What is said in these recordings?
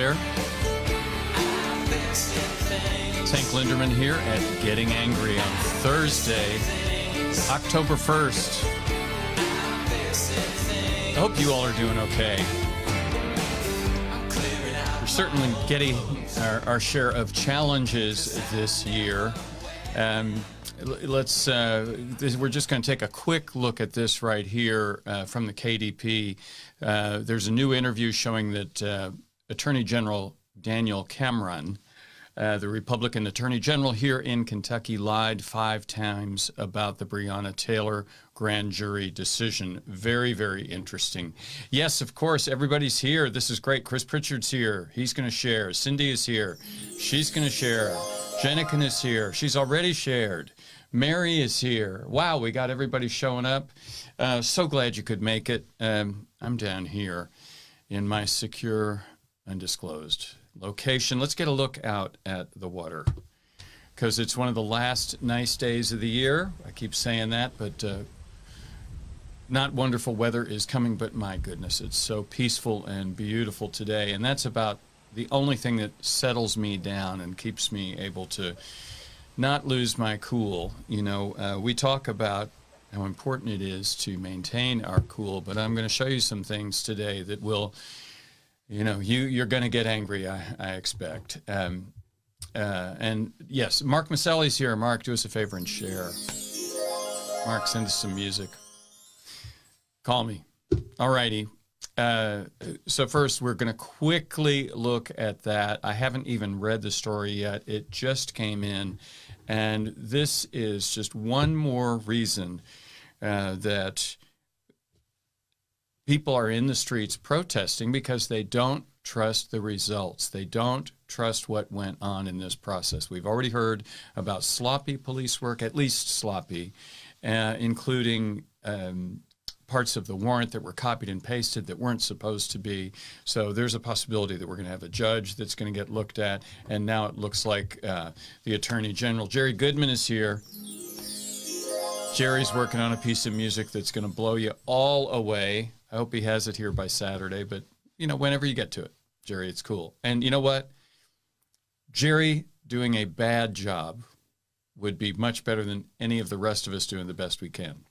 there. It's Hank Linderman here at Getting Angry on Thursday, October 1st. I hope you all are doing okay. We're certainly getting our share of challenges this year. We're just going to take a quick look at this right here from the KDP. There's a new interview showing that Attorney General Daniel Cameron, the Republican Attorney General here in Kentucky, lied 5 times about the Breonna Taylor grand jury decision. Very, very interesting. Yes, of course, everybody's here. This is great. Chris Pritchard's here. He's going to share. Cindy is here. She's going to share. Jenikin is here. She's already shared. Mary is here. Wow, we got everybody showing up. So glad you could make it. I'm down here in my secure, undisclosed location. Let's get a look out at the water because it's one of the last nice days of the year. I keep saying that, but not wonderful weather is coming, but my goodness, it's so peaceful and beautiful today. And that's about the only thing that settles me down and keeps me able to not lose my cool. You know, we talk about how important it is to maintain our cool, but I'm going to show you some things today that will, you know, you're going to get angry, I expect. And yes, Mark Maselli's here. Mark, do us a favor and share. Mark, send us some music. Call me. All righty. So first, we're going to quickly look at that. I haven't even read the story yet. It just came in. And this is just one more reason that people are in the streets protesting because they don't trust the results. They don't trust what went on in this process. We've already heard about sloppy police work, at least sloppy, including parts of the warrant that were copied and pasted that weren't supposed to be. So there's a possibility that we're going to have a judge that's going to get looked at. And now it looks like the Attorney General, Jerry Goodman, is here. Jerry's working on a piece of music that's going to blow you all away. I hope he has it here by Saturday, but you know, whenever you get to it, Jerry, it's cool. And you know what? Jerry doing a bad job would be much better than any of the rest of us doing the best we can.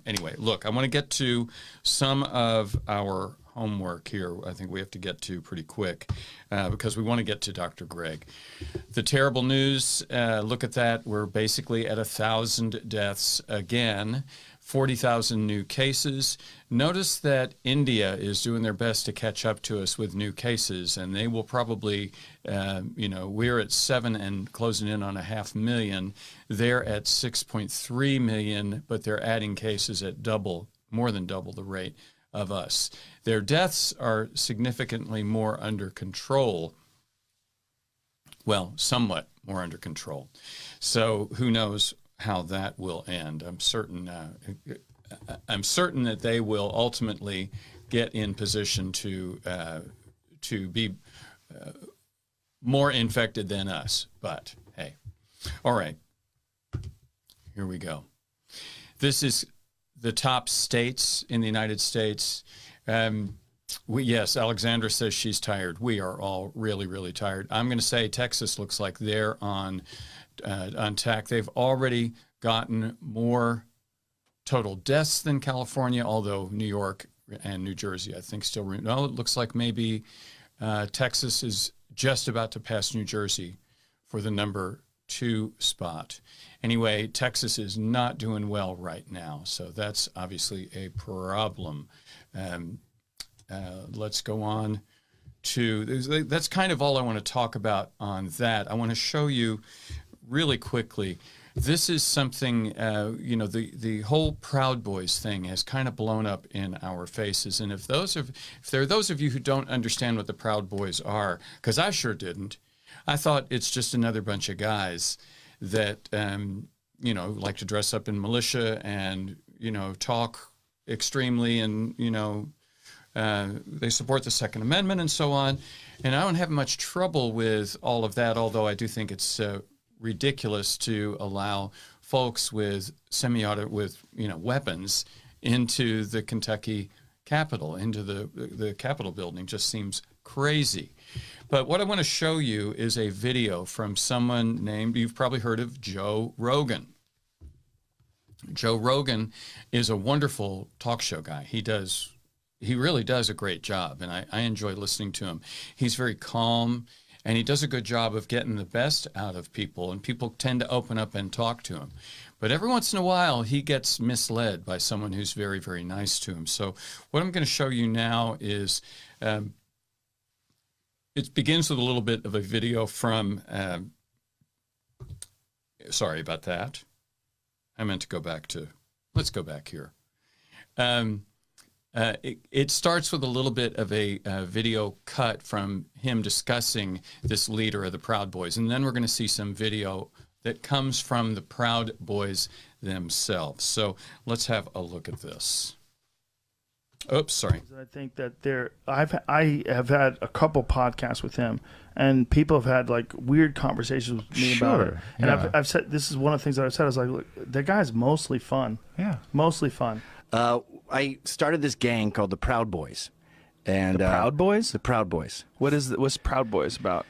Anyway, look, I want to get to some of our homework here. I think we have to get to pretty quick because we want to get to Dr. Gregg. The terrible news, look at that. We're basically at 1,000 deaths again, 40,000 new cases. Notice that India is doing their best to catch up to us with new cases, and they will probably, we're at 7 and closing in on 500,000. They're at 6.3 million, but they're adding cases at more than double the rate of us. Their deaths are significantly more under control. Well, somewhat more under control. So who knows how that will end. I'm certain that they will ultimately get in position to be more infected than us. But hey, all right, here we go. This is the top states in the United States. Yes, Alexandra says she's tired. We are all really, really tired. I'm going to say Texas looks like they're on tack. They've already gotten more total deaths than California, although New York and New Jersey, I think, still. No, it looks like maybe Texas is just about to pass New Jersey for the number 2 spot. Anyway, Texas is not doing well right now, so that's obviously a problem. Let's go on to, that's kind of all I want to talk about on that. I want to show you really quickly. This is something, the whole Proud Boys thing has kind of blown up in our faces. And if there are those of you who don't understand what the Proud Boys are, because I sure didn't, I thought it's just another bunch of guys that, like to dress up in militia and, talk extremely and, they support the Second Amendment and so on. And I don't have much trouble with all of that, although I do think it's ridiculous to allow folks with weapons into the Kentucky Capitol, into the Capitol building. Just seems crazy. But what I want to show you is a video from someone named, you've probably heard of Joe Rogan. Joe Rogan is a wonderful talk show guy. He really does a great job, and I enjoy listening to him. He's very calm, and he does a good job of getting the best out of people, and people tend to open up and talk to him. But every once in a while, he gets misled by someone who's very, very nice to him. So what I'm going to show you now is, it begins with a little bit of a video from, sorry about that. I meant to go back to, let's go back here. It starts with a little bit of a video cut from him discussing this leader of the Proud Boys. And then we're going to see some video that comes from the Proud Boys themselves. So let's have a look at this. Oops, sorry. I think that I have had a couple podcasts with him, and people have had like weird conversations with me about it. And I've said, this is one of the things that I've said, I was like, look, that guy's mostly fun. Yeah. Mostly fun. I started this gang called the Proud Boys. And The Proud Boys? The Proud Boys. What's Proud Boys about?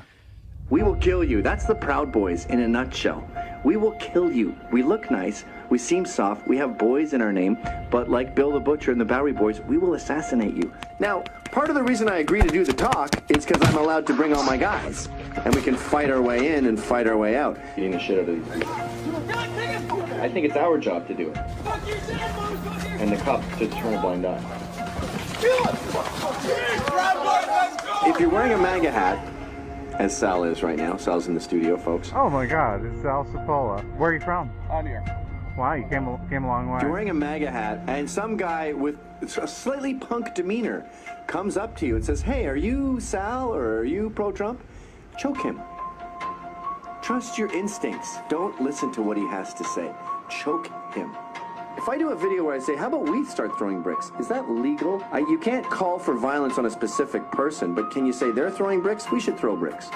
We will kill you. That's the Proud Boys in a nutshell. We will kill you. We look nice. We seem soft. We have boys in our name. But like Bill the Butcher and the Bowery Boys, we will assassinate you. Now, part of the reason I agree to do the talk is because I'm allowed to bring all my guys. And we can fight our way in and fight our way out. Beating the shit out of these people. I think it's our job to do it. And the cops just turn a blind eye. If you're wearing a MAGA hat, as Sal is right now. Sal's in the studio, folks. Oh my God, it's Sal Cipolla. Where are you from? On here. Wow, you came a long way. You're wearing a MAGA hat, and some guy with a slightly punk demeanor comes up to you and says, hey, are you Sal or are you pro-Trump? Choke him. Trust your instincts. Don't listen to what he has to say. Choke him. If I do a video where I say, how about we start throwing bricks? Is that legal? You can't call for violence on a specific person, but can you say they're throwing bricks? We should throw bricks.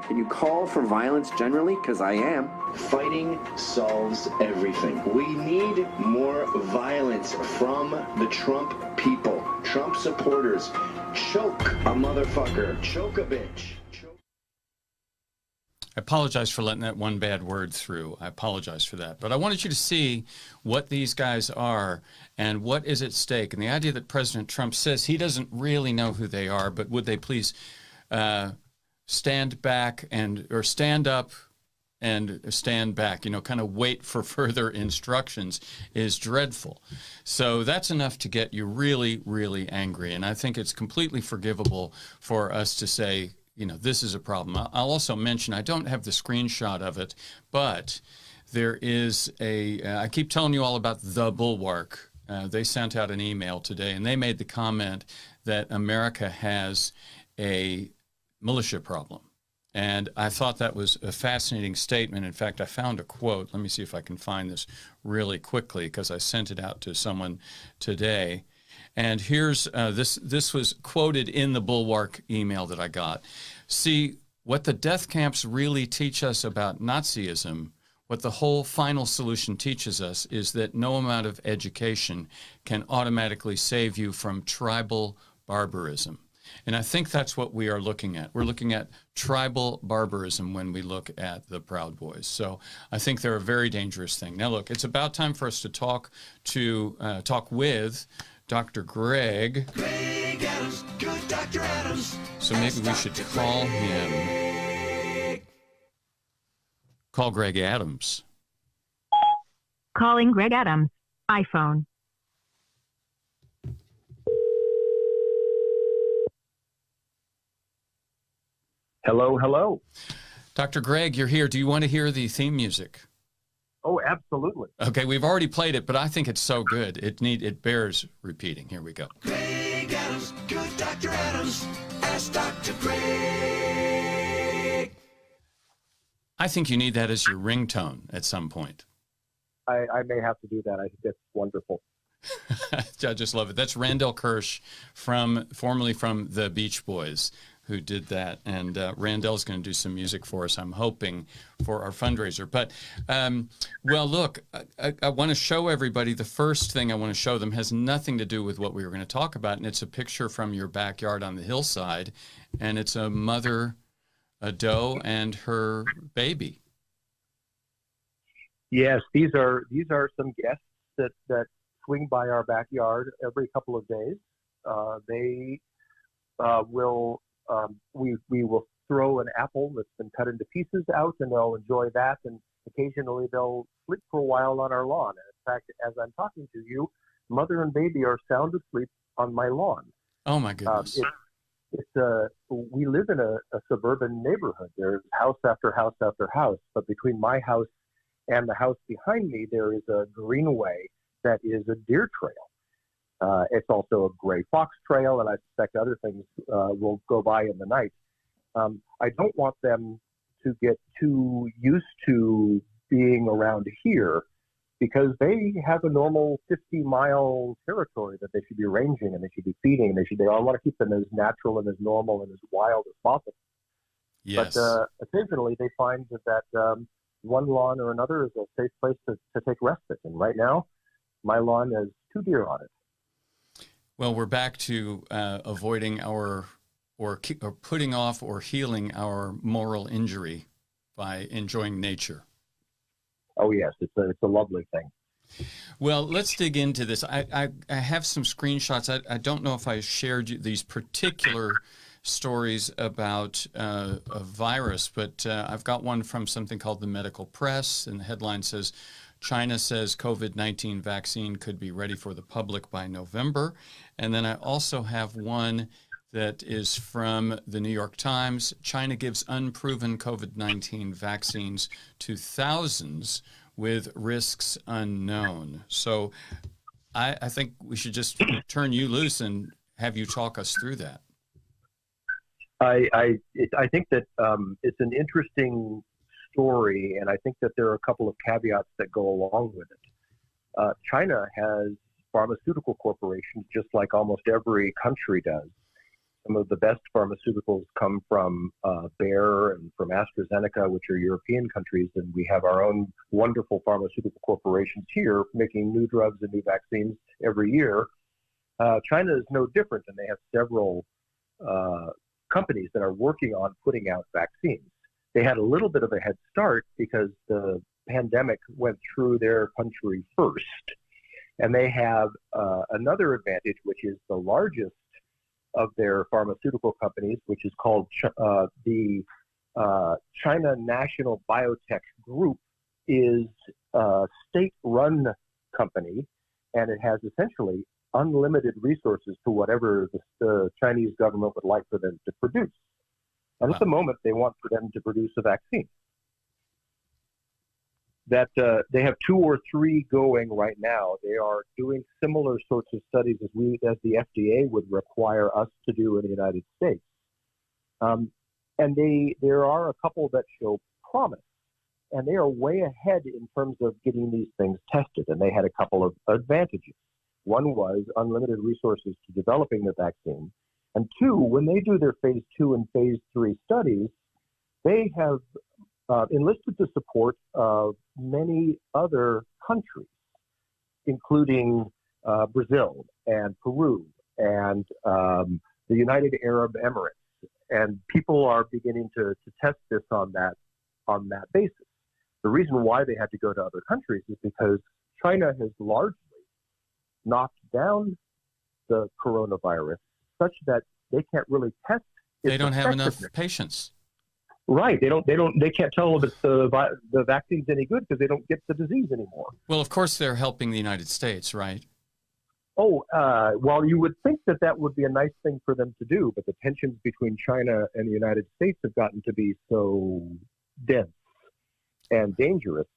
Can you call for violence generally? Because I am. Fighting solves everything. We need more violence from the Trump people, Trump supporters. Choke a motherfucker. Choke a bitch. I apologize for letting that one bad word through. I apologize for that. But I wanted you to see what these guys are and what is at stake. And the idea that President Trump says he doesn't really know who they are, but would they please stand back or stand up and stand back, kind of wait for further instructions is dreadful. So that's enough to get you really, really angry. And I think it's completely forgivable for us to say, this is a problem. I'll also mention, I don't have the screenshot of it, but there is I keep telling you all about the Bulwark. They sent out an email today, and they made the comment that America has a militia problem. And I thought that was a fascinating statement. In fact, I found a quote. Let me see if I can find this really quickly, because I sent it out to someone today. And here's, this was quoted in the Bulwark email that I got. See, what the death camps really teach us about Nazism, what the whole final solution teaches us, is that no amount of education can automatically save you from tribal barbarism. And I think that's what we are looking at. We're looking at tribal barbarism when we look at the Proud Boys. So I think they're a very dangerous thing. Now, look, it's about time for us to talk with Dr. Gregg. Gregg Adams, good Dr. Adams. So maybe we should call him. Call Gregg Adams. Calling Gregg Adams. iPhone. Hello, hello. Dr. Gregg, you're here. Do you want to hear the theme music? Oh, absolutely. Okay, we've already played it, but I think it's so good. It bears repeating. Here we go. Gregg Adams, good Dr. Adams. Ask Dr. Gregg. I think you need that as your ringtone at some point. I may have to do that. I think that's wonderful. I just love it. That's Randall Kirsch, formerly from the Beach Boys, who did that. And Randell's going to do some music for us, I'm hoping, for our fundraiser. But, well, look, I want to show everybody, the first thing I want to show them has nothing to do with what we were going to talk about, and it's a picture from your backyard on the hillside, and it's a mother, a doe, and her baby. Yes, these are some guests that swing by our backyard every couple of days. They will we will throw an apple that's been cut into pieces out, and they'll enjoy that. And occasionally they'll sleep for a while on our lawn. And in fact, as I'm talking to you, mother and baby are sound asleep on my lawn. Oh my goodness! We live in a suburban neighborhood. There's house after house after house, but between my house and the house behind me, there is a greenway that is a deer trail. It's also a gray fox trail, and I suspect other things will go by in the night. I don't want them to get too used to being around here, because they have a normal 50-mile territory that they should be ranging, and they should be feeding. They all want to keep them as natural and as normal and as wild as possible. Yes. But occasionally they find that one lawn or another is a safe place to take respite. And right now, my lawn has 2 deer on it. Well, we're back to avoiding or putting off or healing our moral injury by enjoying nature. Oh yes, it's a lovely thing. Well, let's dig into this. I have some screenshots. I don't know if I shared these particular stories about a virus, but I've got one from something called the Medical Press, and the headline says, China says COVID-19 vaccine could be ready for the public by November. And then I also have one that is from the New York Times. China gives unproven COVID-19 vaccines to thousands with risks unknown. So I think we should just turn you loose and have you talk us through that. I think that it's an interesting story, and I think that there are a couple of caveats that go along with it. China has pharmaceutical corporations, just like almost every country does. Some of the best pharmaceuticals come from Bayer and from AstraZeneca, which are European countries, and we have our own wonderful pharmaceutical corporations here making new drugs and new vaccines every year. China is no different, and they have several companies that are working on putting out vaccines. They had a little bit of a head start because the pandemic went through their country first. And they have another advantage, which is the largest of their pharmaceutical companies, which is called the China National Biotech Group, is a state-run company, and it has essentially unlimited resources to whatever the Chinese government would like for them to produce. And at the moment, they want for them to produce a vaccine. That they have 2 or 3 going right now. They are doing similar sorts of studies as the FDA would require us to do in the United States. And there are a couple that show promise, and they are way ahead in terms of getting these things tested. And they had a couple of advantages. One was unlimited resources to developing the vaccine. And 2, when they do their phase 2 and phase 3 studies, they have enlisted the support of many other countries, including Brazil and Peru and the United Arab Emirates. And people are beginning to test this on that basis. The reason why they had to go to other countries is because China has largely knocked down the coronavirus such that they can't really test its They don't have enough patients. Right. They can't tell if the vaccine's any good because they don't get the disease anymore. Well, of course, they're helping the United States, right? Oh, well, you would think that would be a nice thing for them to do, but the tensions between China and the United States have gotten to be so dense and dangerous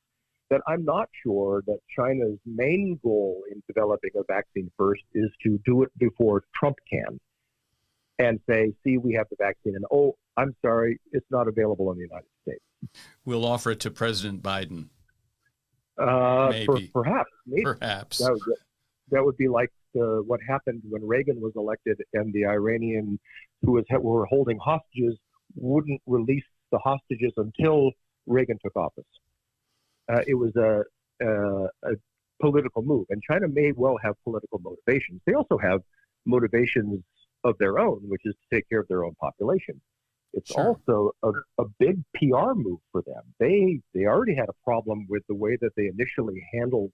that I'm not sure that China's main goal in developing a vaccine first is to do it before Trump can and say, see, we have the vaccine, and oh, I'm sorry, it's not available in the United States. We'll offer it to President Biden. Maybe. Perhaps. That would be like what happened when Reagan was elected and the Iranian who were holding hostages wouldn't release the hostages until Reagan took office. It was a political move, and China may well have political motivations. They also have motivations of their own, which is to take care of their own population. It's also a big PR move for them. They already had a problem with the way that they initially handled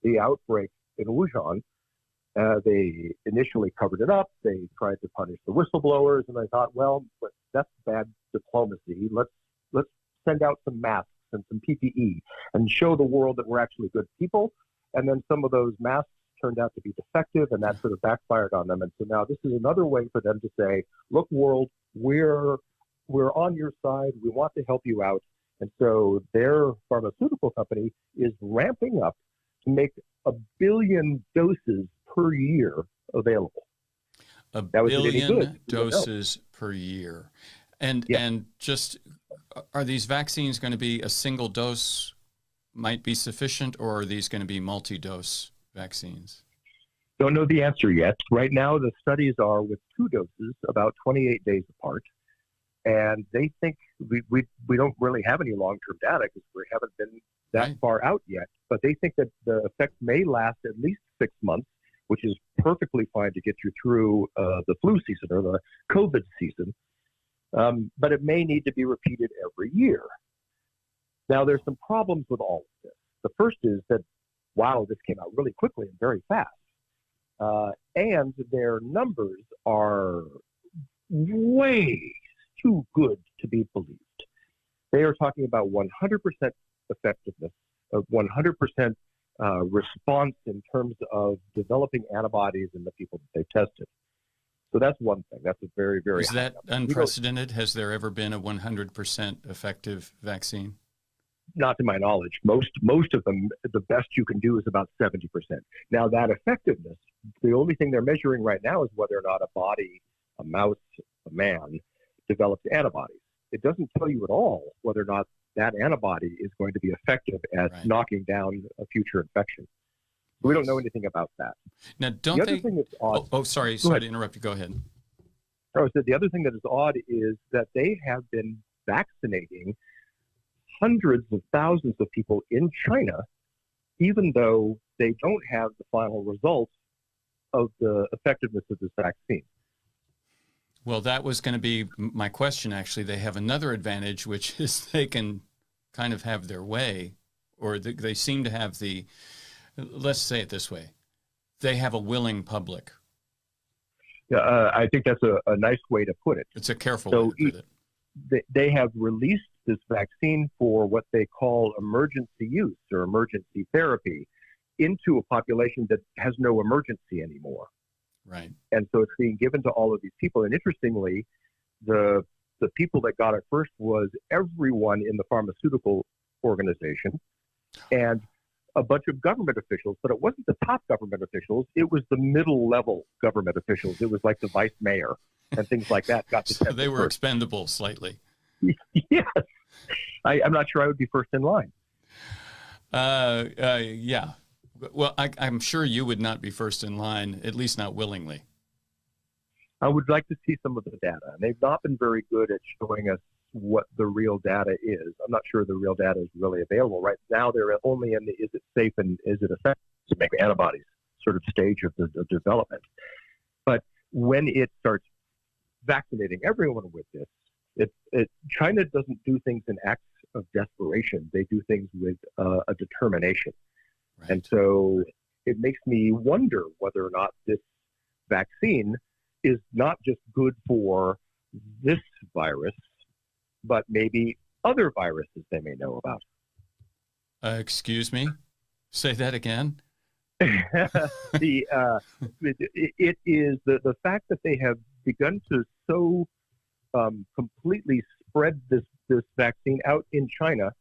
the outbreak in Wuhan. They initially covered it up. They tried to punish the whistleblowers, and I thought, well, that's bad diplomacy. Let's send out some masks and some PPE and show the world that we're actually good people. And then some of those masks turned out to be defective, and that sort of backfired on them. And so now this is another way for them to say, look, world, we're on your side. We want to help you out. And so their pharmaceutical company is ramping up to make 1 billion doses per year available. A billion doses per year. And just, are these vaccines going to be a single dose might be sufficient, or are these going to be multi-dose vaccines? Don't know the answer yet. Right now, the studies are with 2 doses, about 28 days apart. And they think we don't really have any long-term data because we haven't been that far out yet. But they think that the effect may last at least 6 months, which is perfectly fine to get you through the flu season or the COVID season. But it may need to be repeated every year. Now, there's some problems with all of this. The first is that, wow, this came out really quickly and very fast. And their numbers are way too good to be believed. They are talking about 100% effectiveness, 100% response in terms of developing antibodies in the people that they've tested. So that's one thing. That's a very, very Is that unprecedented? Has there ever been a 100% effective vaccine? Not to my knowledge. Most of them, the best you can do is about 70%. Now, that effectiveness, the only thing they're measuring right now is whether or not a body, a mouse, a man, develops antibodies. It doesn't tell you at all whether or not that antibody is going to be effective at knocking down a future infection. We don't know anything about that. Now, don't the they? Other thing that's odd, sorry to interrupt you. Go ahead. The other thing that is odd is that they have been vaccinating hundreds of thousands of people in China, even though they don't have the final results of the effectiveness of this vaccine. Well, that was going to be my question, actually. They have another advantage, which is they can kind of have their way, or they seem to have the, let's say it this way, they have a willing public. Yeah, I think that's a nice way to put it. It's a careful way to put it. They have released this vaccine for what they call emergency use or emergency therapy into a population that has no emergency anymore. Right. And so it's being given to all of these people. And interestingly, the people that got it first was everyone in the pharmaceutical organization and a bunch of government officials, but it wasn't the top government officials. It was the middle level government officials. It was like the vice mayor and things like that. So they were expendable slightly. Yes. I'm not sure I would be first in line. Yeah. Well, I'm sure you would not be first in line, at least not willingly. I would like to see some of the data. And they've not been very good at showing us what the real data is. I'm not sure the real data is really available. Right now, they're only in the is it safe and is it effective to make antibodies sort of stage of the development. But when it starts vaccinating everyone with this, China doesn't do things in acts of desperation. They do things with a determination. Right. And so it makes me wonder whether or not this vaccine is not just good for this virus, but maybe other viruses they may know about. Excuse me? Say that again? It is the fact that they have begun to so completely spread this vaccine out in China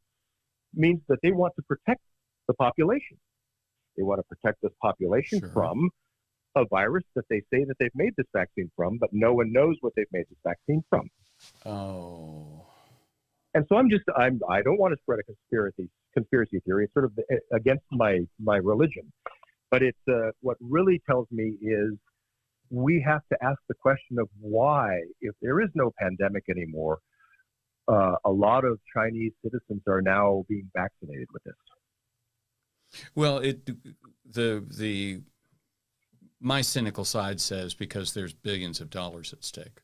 means that they want to protect the population. They want to protect this population from a virus that they say that they've made this vaccine from, but no one knows what they've made this vaccine from. Oh. And so I don't want to spread a conspiracy theory. It's sort of against my religion. But it's what really tells me is we have to ask the question of why, if there is no pandemic anymore, a lot of Chinese citizens are now being vaccinated with this. Well, my cynical side says because there's billions of dollars at stake.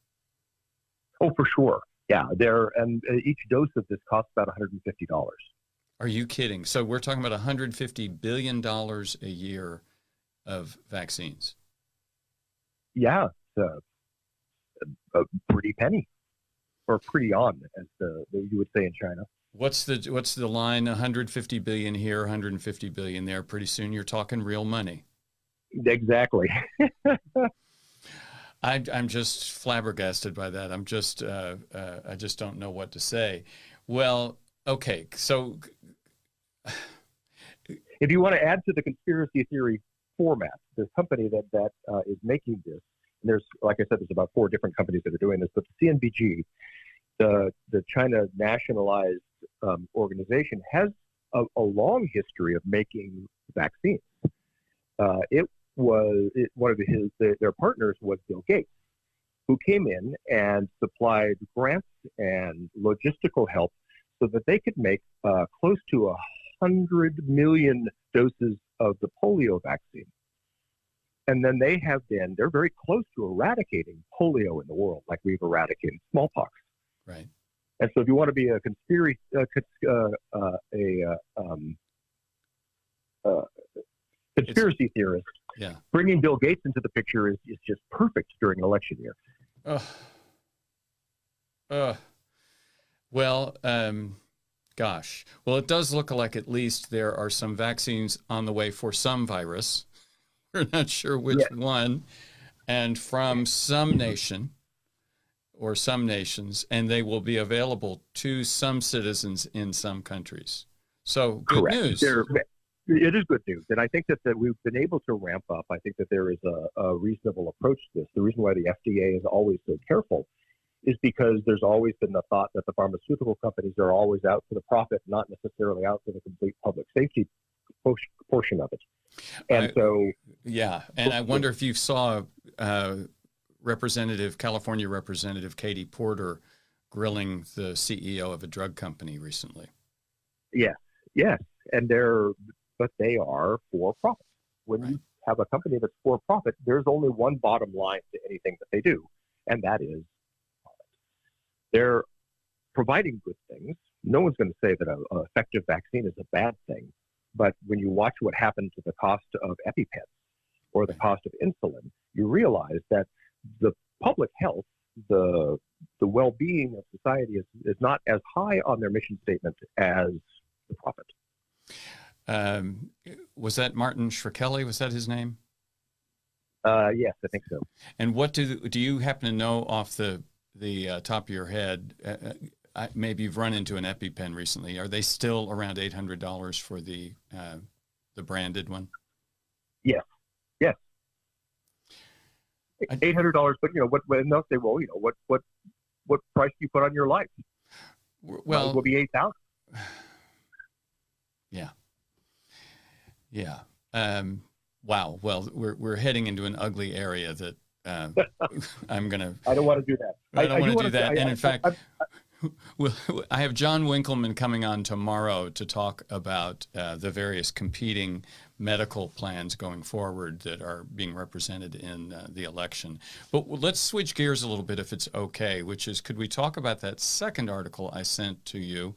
Oh, for sure. Yeah, and each dose of this costs about $150. Are you kidding? So we're talking about $150 billion a year of vaccines. Yeah, it's a pretty penny, or pretty on, as you would say in China. What's the line? 150 billion here, 150 billion there. Pretty soon you're talking real money. Exactly. I'm just flabbergasted by that. I just don't know what to say. Well, okay, so if you want to add to the conspiracy theory format, the company that is making this, and there's, like I said, there's about 4 different companies that are doing this, but the CNBG, the China nationalized organization, has a long history of making vaccines. One of their partners was Bill Gates, who came in and supplied grants and logistical help so that they could make close to 100 million doses of the polio vaccine. And then they're very close to eradicating polio in the world, like we've eradicated smallpox. Right. And so if you want to be a conspiracy theorist, yeah, bringing Bill Gates into the picture is just perfect during an election year. Well, gosh. Well, it does look like at least there are some vaccines on the way for some virus. We're not sure which one, and from some nation or some nations, and they will be available to some citizens in some countries. So good news. It is good news. And I think that we've been able to ramp up. I think that there is a reasonable approach to this. The reason why the FDA is always so careful is because there's always been the thought that the pharmaceutical companies are always out for the profit, not necessarily out for the complete public safety portion of it. And and I wonder if you saw California Representative Katie Porter grilling the CEO of a drug company recently. Yes, and they are for profit. When you have a company that's for profit, there's only one bottom line to anything that they do, and that is profit. They're providing good things. No one's going to say that an effective vaccine is a bad thing, but when you watch what happened to the cost of EpiPens or the cost of insulin, you realize that the public health, the well-being of society is not as high on their mission statement as the profit. Was that Martin Shkreli? Was that his name? Yes, I think so. And what do you happen to know off the top of your head? Maybe you've run into an EpiPen recently. Are they still around $800 for the branded one? Yes. $800, but when they'll say, well, what price do you put on your life? Well, it will be $8,000. Yeah. Wow. Well, we're heading into an ugly area that I don't want to do that. I don't want to do that. And in fact, I have John Winkleman coming on tomorrow to talk about the various competing medical plans going forward that are being represented in the election. But let's switch gears a little bit, if it's okay, which is, could we talk about that second article I sent to you,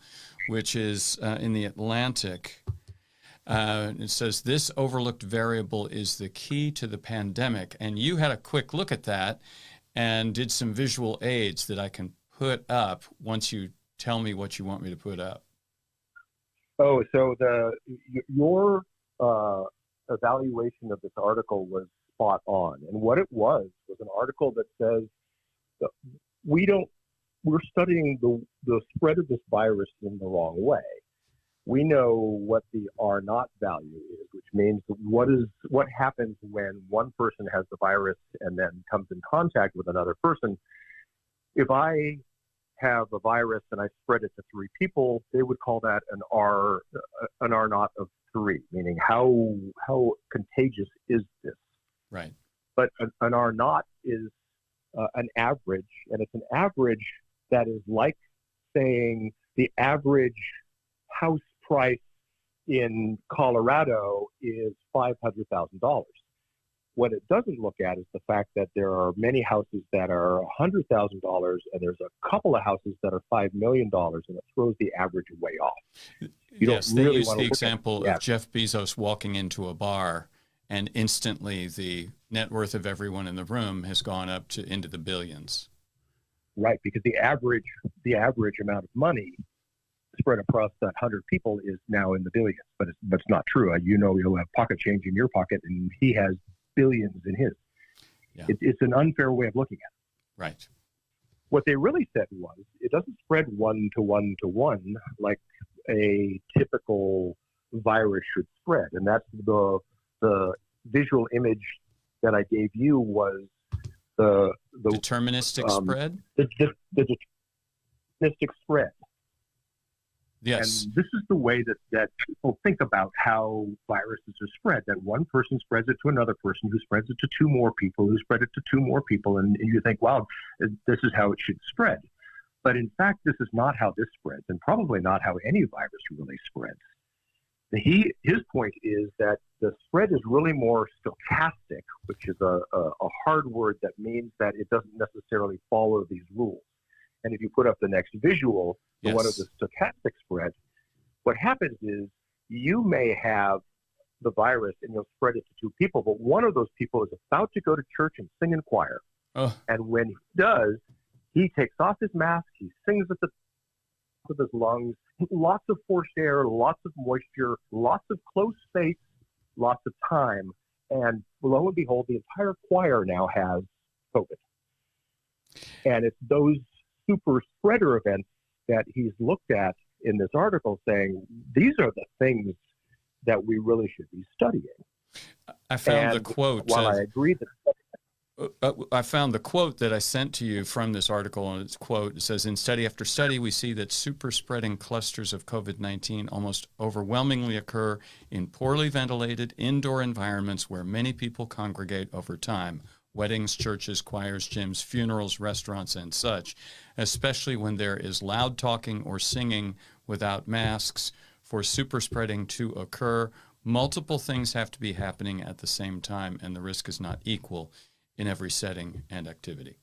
which is in the Atlantic? It says, this overlooked variable is the key to the pandemic. And you had a quick look at that and did some visual aids that I can put up once you tell me what you want me to put up. Oh, so your evaluation of this article was spot on. And what it was an article that says that we're studying the spread of this virus in the wrong way. We know what the R naught value is, which means what happens when one person has the virus and then comes in contact with another person. If I have a virus and I spread it to 3 people, they would call that an R naught of 3, meaning how contagious is this? Right. But an R naught is an average, and it's an average that is like saying the average house price in Colorado is $500,000. What it doesn't look at is the fact that there are many houses that are $100,000, and there's a couple of houses that are $5 million, and it throws the average way off. Yes, they use the example of Jeff Bezos walking into a bar, and instantly the net worth of everyone in the room has gone up to into the billions. Right, because the average amount of money spread across that 100 people is now in the billions, but it's not true. You'll have pocket change in your pocket, and he has billions in his. Yeah. It's an unfair way of looking at it. Right. What they really said was it doesn't spread 1 to 1 to 1 like a typical virus should spread, and that's the visual image that I gave you was the deterministic spread. The deterministic spread. Yes. And this is the way that people think about how viruses are spread, that one person spreads it to another person who spreads it to 2 more people who spread it to 2 more people. And you think, wow, this is how it should spread. But in fact, this is not how this spreads, and probably not how any virus really spreads. His point is that the spread is really more stochastic, which is a hard word that means that it doesn't necessarily follow these rules. And if you put up the next visual, the one of the stochastic spread, what happens is you may have the virus and you'll spread it to 2 people, but one of those people is about to go to church and sing in choir. Oh. And when he does, he takes off his mask, he sings at the top of his lungs, lots of forced air, lots of moisture, lots of close space, lots of time. And lo and behold, the entire choir now has COVID. And it's those super spreader events that he's looked at in this article saying, these are the things that we really should be studying. I found the quote. While I agree that I found the quote that I sent to you from this article, and its quote, it says, in study after study, we see that super spreading clusters of COVID-19 almost overwhelmingly occur in poorly ventilated indoor environments where many people congregate over time. Weddings, churches, choirs, gyms, funerals, restaurants, and such, especially when there is loud talking or singing without masks. For super spreading to occur, multiple things have to be happening at the same time, and the risk is not equal in every setting and activity.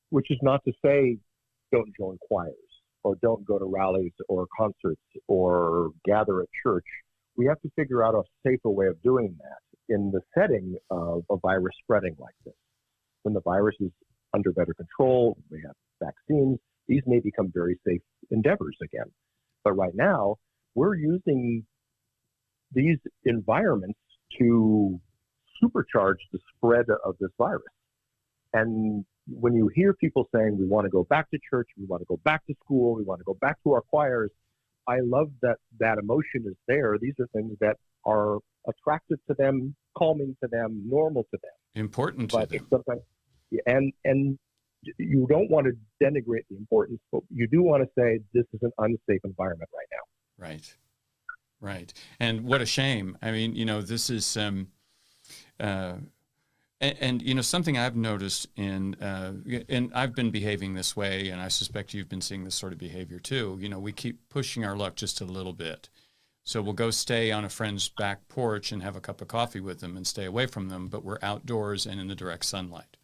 Which is not to say don't join choirs or don't go to rallies or concerts or gather at church. We have to figure out a safer way of doing that in the setting of a virus spreading like this. When the virus is under better control, we have vaccines, these may become very safe endeavors again. But right now, we're using these environments to supercharge the spread of this virus. And when you hear people saying, we want to go back to church, we want to go back to school, we want to go back to our choirs, I love that that emotion is there. These are things that are attractive to them, calming to them, normal to them. Important to them. Sometimes, and you don't want to denigrate the importance, but you do want to say this is an unsafe environment right now. Right, right. And what a shame. I mean, this is, and something I've noticed and I've been behaving this way, and I suspect you've been seeing this sort of behavior too. We keep pushing our luck just a little bit. So we'll go stay on a friend's back porch and have a cup of coffee with them and stay away from them, but we're outdoors and in the direct sunlight.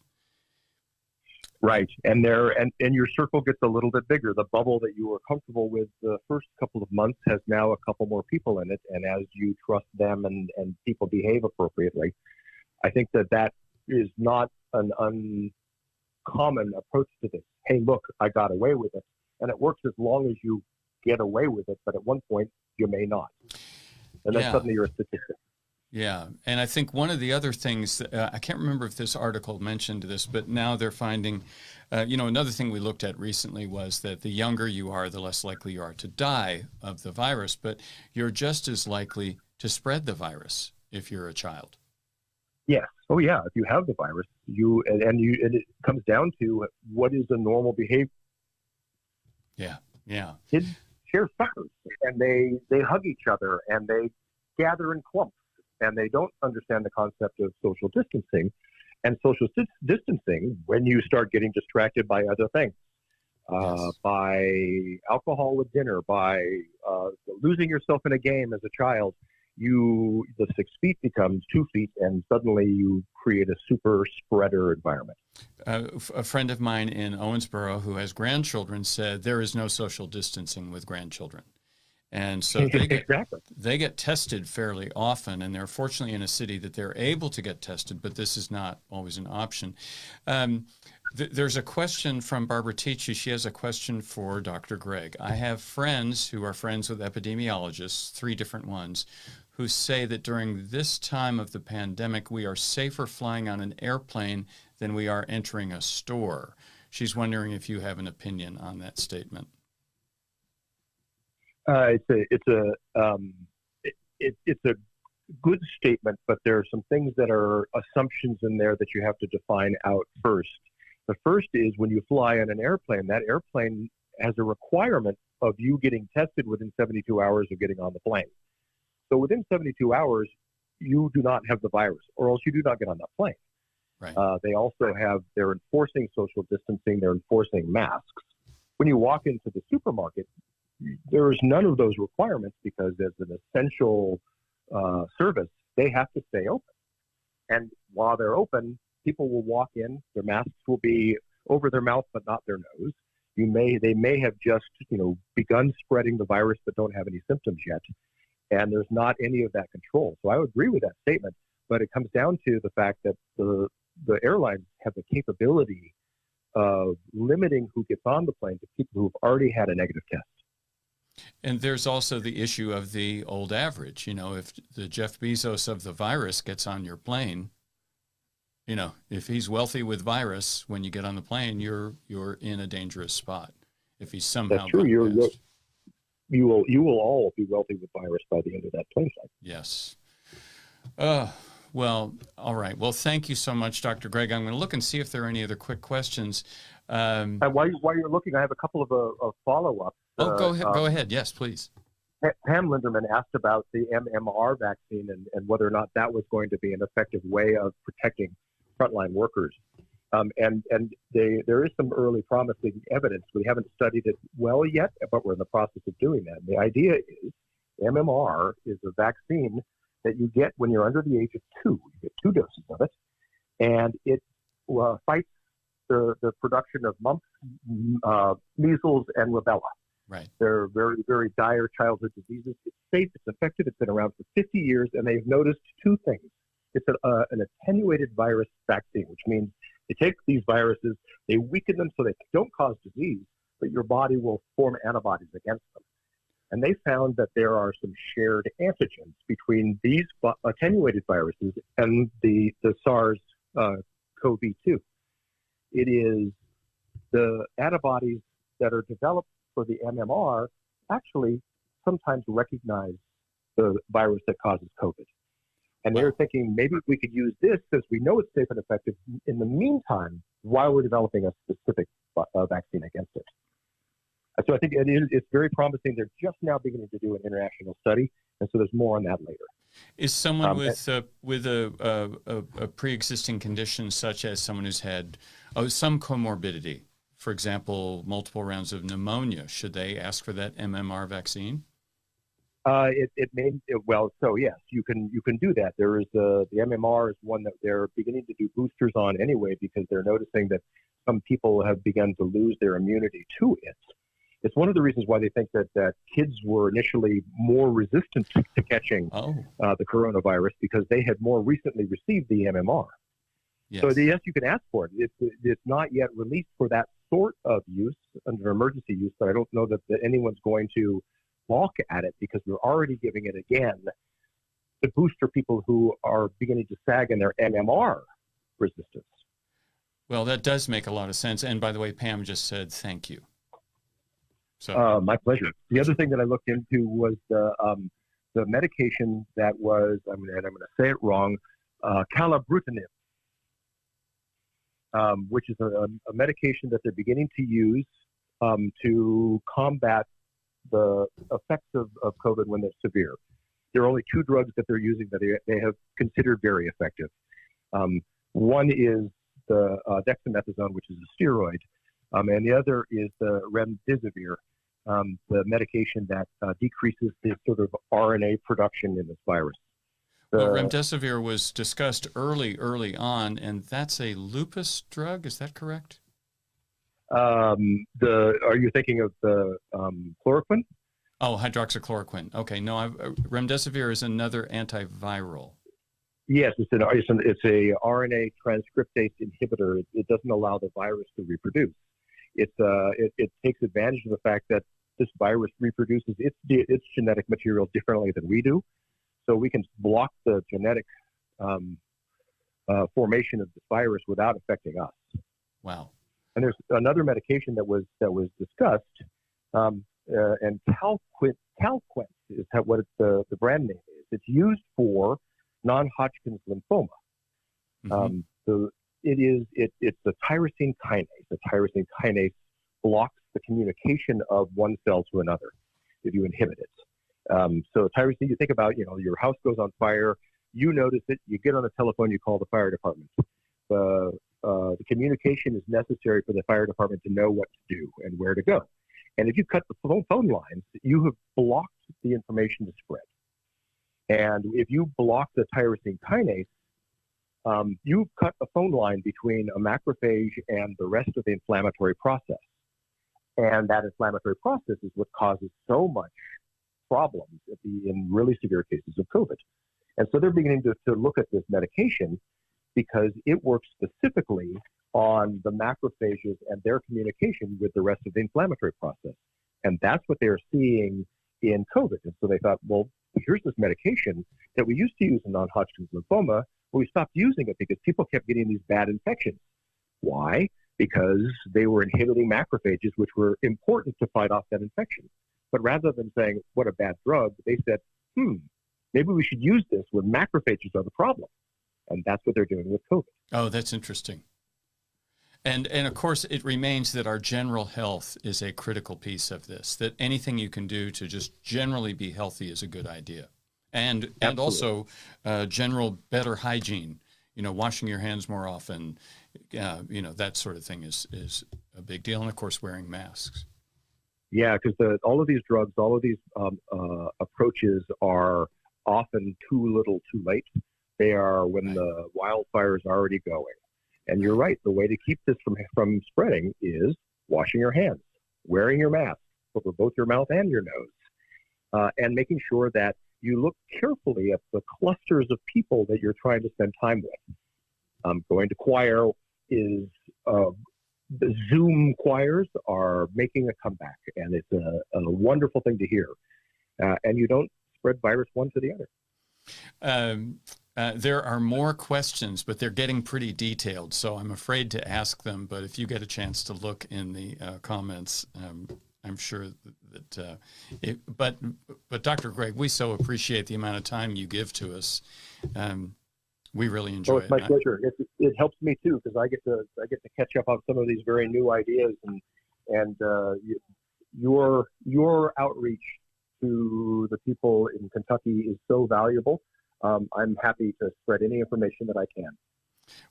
Right. And your circle gets a little bit bigger. The bubble that you were comfortable with the first couple of months has now a couple more people in it. And as you trust them and people behave appropriately, I think that is not an uncommon approach to this. Hey, look, I got away with it. And it works as long as you get away with it. But at one point, you may not. And then suddenly you're a statistic. Yeah. And I think one of the other things, I can't remember if this article mentioned this, but now they're finding, another thing we looked at recently was that the younger you are, the less likely you are to die of the virus, but you're just as likely to spread the virus if you're a child. Yes. Oh, yeah. If you have the virus, and it comes down to what is a normal behavior. Yeah. Yeah. Kids share suckers, and they hug each other, and they gather in clumps, and they don't understand the concept of social distancing. And social distancing, when you start getting distracted by other things, by alcohol with dinner, by losing yourself in a game as a child, the 6 feet becomes 2 feet, and suddenly you create a super spreader environment. A friend of mine in Owensboro who has grandchildren said there is no social distancing with grandchildren. And so they get tested fairly often, and they're fortunately in a city that they're able to get tested, but this is not always an option. There's a question from Barbara Tichy. She has a question for Dr. Gregg. I have friends who are friends with epidemiologists, 3 different ones, who say that during this time of the pandemic, we are safer flying on an airplane than we are entering a store. She's wondering if you have an opinion on that statement. It's a good statement, but there are some things that are assumptions in there that you have to define out first. The first is when you fly on an airplane, that airplane has a requirement of you getting tested within 72 hours of getting on the plane. So within 72 hours, you do not have the virus, or else you do not get on that plane. Right. They're enforcing social distancing, they're enforcing masks. When you walk into the supermarket, there is none of those requirements because as an essential service, they have to stay open. And while they're open, people will walk in, their masks will be over their mouth but not their nose. They may have just begun spreading the virus but don't have any symptoms yet. And there's not any of that control. So I would agree with that statement, but it comes down to the fact that the airlines have the capability of limiting who gets on the plane to people who've already had a negative test. And there's also the issue of the old average. If the Jeff Bezos of the virus gets on your plane, if he's wealthy with virus, when you get on the plane, you're in a dangerous spot. If he's somehow that's true. You will all be wealthy with virus by the end of that plane flight. Yes. Well, all right. Well, thank you so much, Dr. Gregg. I'm going to look and see if there are any other quick questions. While you're looking, I have a couple of follow-ups. Go ahead. Yes, please. Pam Linderman asked about the MMR vaccine and whether or not that was going to be an effective way of protecting frontline workers. There is some early promising evidence. We haven't studied it well yet, but we're in the process of doing that. And the idea is MMR is a vaccine that you get when you're under the age of 2. You get 2 doses of it, and it fights the production of mumps, measles, and rubella. Right. They're very, very dire childhood diseases. It's safe, it's effective, it's been around for 50 years, and they've noticed 2 things. It's an attenuated virus vaccine, which means they take these viruses, they weaken them so they don't cause disease, but your body will form antibodies against them. And they found that there are some shared antigens between these attenuated viruses and the SARS-CoV-2. It is the antibodies that are developed for the MMR actually sometimes recognize the virus that causes COVID. And they're thinking maybe we could use this because we know it's safe and effective in the meantime while we're developing a specific vaccine against it. So I think it's very promising. They're just now beginning to do an international study, and so there's more on that later. Is someone with a pre-existing condition, such as someone who's had some comorbidity, for example, multiple rounds of pneumonia, should they ask for that MMR vaccine? So yes, you can do that. There is the MMR is one that they're beginning to do boosters on anyway because they're noticing that some people have begun to lose their immunity to it. It's one of the reasons why they think that kids were initially more resistant to catching the coronavirus because they had more recently received the MMR. Yes. So yes, you can ask for it. It's not yet released for that sort of use under emergency use, but I don't know that anyone's going to balk at it because we're already giving it again to booster people who are beginning to sag in their MMR resistance. Well, that does make a lot of sense. And by the way, Pam just said thank you. So my pleasure. The other thing that I looked into was the medication that was, I'm going to say it wrong, calibrutinib, which is a medication that they're beginning to use to combat the effects of COVID when they're severe. there are only two drugs that they're using that they have considered very effective. One is the dexamethasone, which is a steroid, and the other is the remdesivir, the medication that decreases the sort of RNA production in this virus. Well, remdesivir was discussed early on, and that's a lupus drug. Is that correct? Are you thinking of the chloroquine? Oh, hydroxychloroquine. Okay, no, remdesivir is another antiviral. Yes, it's a RNA transcriptase inhibitor. It doesn't allow the virus to reproduce. It takes advantage of the fact that this virus reproduces its genetic material differently than we do, so we can block the genetic formation of this virus without affecting us. Wow. And there's another medication that was discussed, and Calquence is what the brand name is. It's used for non-Hodgkin's lymphoma. Mm-hmm. It's a tyrosine kinase. The tyrosine kinase blocks the communication of one cell to another if you inhibit it. So tyrosine, you think about, your house goes on fire, you notice it, you get on the telephone, you call the fire department. The communication is necessary for the fire department to know what to do and where to go. And if you cut the phone lines, you have blocked the information to spread. And if you block the tyrosine kinase, you've cut a phone line between a macrophage and the rest of the inflammatory process. And that inflammatory process is what causes so much problems in really severe cases of COVID. And so they're beginning to look at this medication because it works specifically on the macrophages and their communication with the rest of the inflammatory process. And that's what they're seeing in COVID. And so they thought, well, here's this medication that we used to use in non-Hodgkin's lymphoma, but we stopped using it because people kept getting these bad infections. Why? Because they were inhibiting macrophages, which were important to fight off that infection. But rather than saying, what a bad drug, they said, maybe we should use this when macrophages are the problem. And that's what they're doing with COVID. Oh, that's interesting. And of course, it remains that our general health is a critical piece of this, that anything you can do to just generally be healthy is a good idea. And also general better hygiene, washing your hands more often, that sort of thing is a big deal. And of course, wearing masks. Yeah, because all of these drugs, all of these approaches are often too little too late. They are when the wildfire is already going. And you're right, the way to keep this from spreading is washing your hands, wearing your mask over both your mouth and your nose, and making sure that you look carefully at the clusters of people that you're trying to spend time with. Going to choir is, the Zoom choirs are making a comeback, and it's a wonderful thing to hear. And you don't spread virus one to the other. There are more questions, but they're getting pretty detailed, so I'm afraid to ask them. But if you get a chance to look in the comments, I'm sure that. But Dr. Gregg, we so appreciate the amount of time you give to us. We really enjoy it. It's my pleasure. It helps me too because I get to catch up on some of these very new ideas, and your outreach to the people in Kentucky is so valuable. I'm happy to spread any information that I can.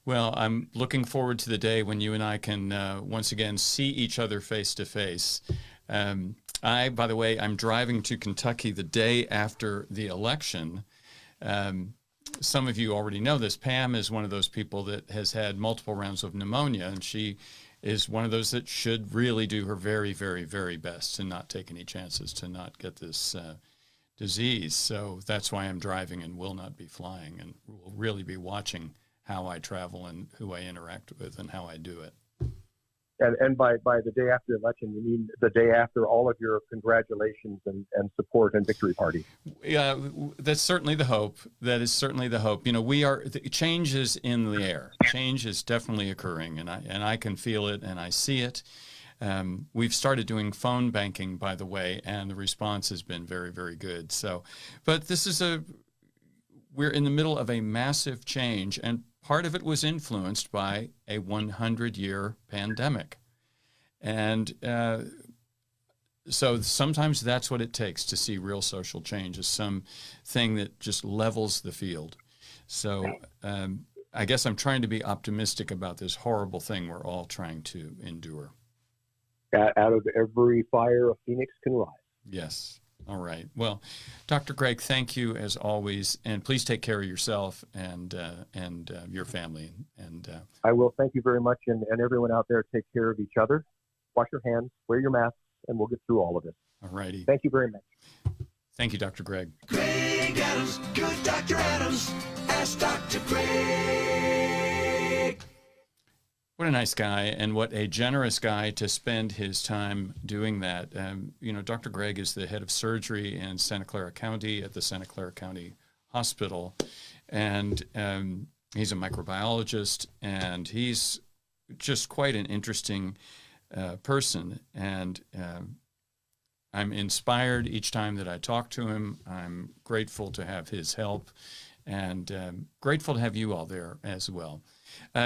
Well, I'm looking forward to the day when you and I can once again see each other face to face. By the way, I'm driving to Kentucky the day after the election. Some of you already know this. Pam is one of those people that has had multiple rounds of pneumonia, and she is one of those that should really do her very, very, very best to not take any chances to not get this disease. So that's why I'm driving and will not be flying, and will really be watching how I travel and who I interact with and how I do it. And by the day after the election, you mean the day after all of your congratulations and support and victory party? Yeah, that's certainly the hope. That is certainly the hope. Change is in the air. Change is definitely occurring, and I can feel it and I see it. We've started doing phone banking, by the way, and the response has been very, very good. So, but we're in the middle of a massive change, and part of it was influenced by a 100-year pandemic. And So sometimes that's what it takes to see real social change, is something that just levels the field. So I guess I'm trying to be optimistic about this horrible thing we're all trying to endure. Out of every fire, a phoenix can rise. Yes. All right. Well, Dr. Gregg, thank you as always, and please take care of yourself and your family. And I will. Thank you very much, and everyone out there, take care of each other. Wash your hands, wear your masks, and we'll get through all of it. all righty. Thank you very much. Thank you, Dr. Gregg. Gregg Adams, good Dr. Adams. Ask Dr. Gregg. What a nice guy, and what a generous guy to spend his time doing that. Dr. Gregg is the head of surgery in Santa Clara County at the Santa Clara County Hospital, and he's a microbiologist, and he's just quite an interesting person. And I'm inspired each time that I talk to him. I'm grateful to have his help, and grateful to have you all there as well.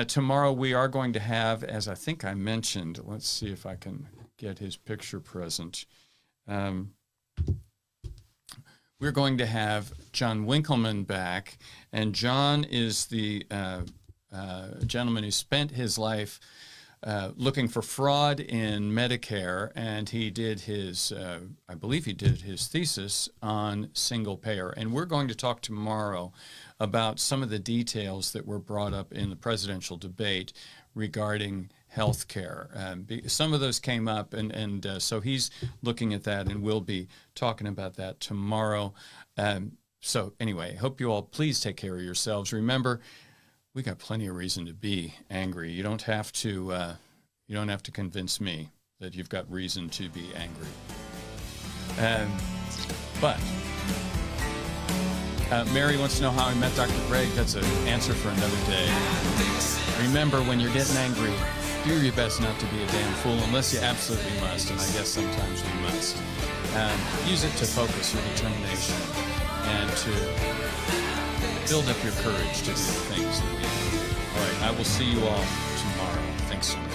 Tomorrow we are going to have, as I think I mentioned, let's see if I can get his picture present. We're going to have John Winkleman back, and John is the gentleman who spent his life looking for fraud in Medicare, and he did his, I believe he did his thesis on single payer. And we're going to talk tomorrow about some of the details that were brought up in the presidential debate regarding health care. Some of those came up, and so he's looking at that, and we'll be talking about that tomorrow. So anyway, hope you all please take care of yourselves. Remember, we got plenty of reason to be angry. You don't have to convince me that you've got reason to be angry. But Mary wants to know how I met Dr. Gregg. That's an answer for another day. Remember, when you're getting angry, do your best not to be a damn fool unless you absolutely must, and I guess sometimes we must. Use it to focus your determination and to build up your courage to do the things that we do. All right, I will see you all tomorrow. Thanks so much.